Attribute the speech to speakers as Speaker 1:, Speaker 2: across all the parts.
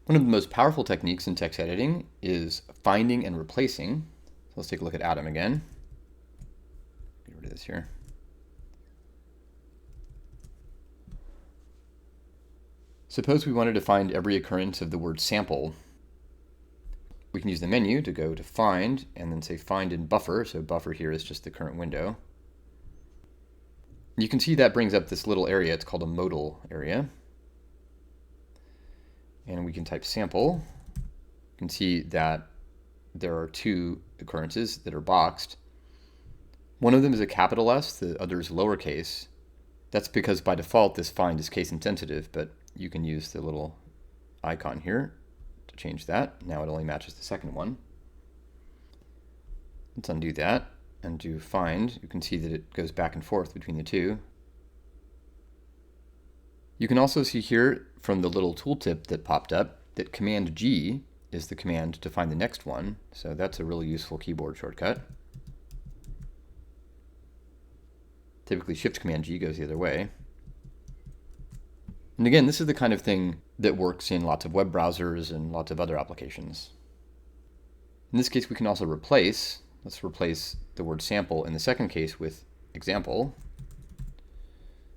Speaker 1: One of the most powerful techniques in text editing is finding and replacing. So let's take a look at Atom again. Get rid of this here. Suppose we wanted to find every occurrence of the word sample. We can use the menu to go to Find and then say Find in Buffer. So buffer here is just the current window. You can see that brings up this little area. It's called a modal area. And we can type sample. You can see that there are two occurrences that are boxed. One of them is a capital S, the other is lowercase. That's because by default this find is case insensitive, but you can use the little icon here to change that. Now it only matches the second one. Let's undo that and do find. You can see that it goes back and forth between the two. You can also see here from the little tooltip that popped up that Command G is the command to find the next one. So that's a really useful keyboard shortcut. Typically Shift Command G goes the other way. And again, this is the kind of thing that works in lots of web browsers and lots of other applications. In this case, we can also replace. Let's replace the word sample in the second case with example.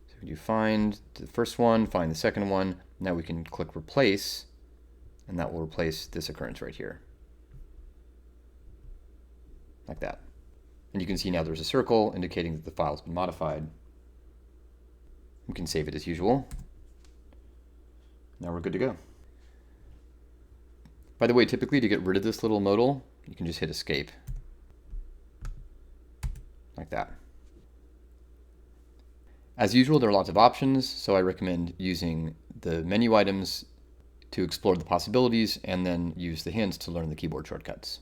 Speaker 1: So we do find the first one, find the second one. Now we can click replace, and that will replace this occurrence right here. Like that. And you can see now there's a circle indicating that the file's been modified. We can save it as usual. Now we're good to go. By the way, typically to get rid of this little modal, you can just hit escape. Like that. As usual, there are lots of options, so I recommend using the menu items to explore the possibilities and then use the hints to learn the keyboard shortcuts.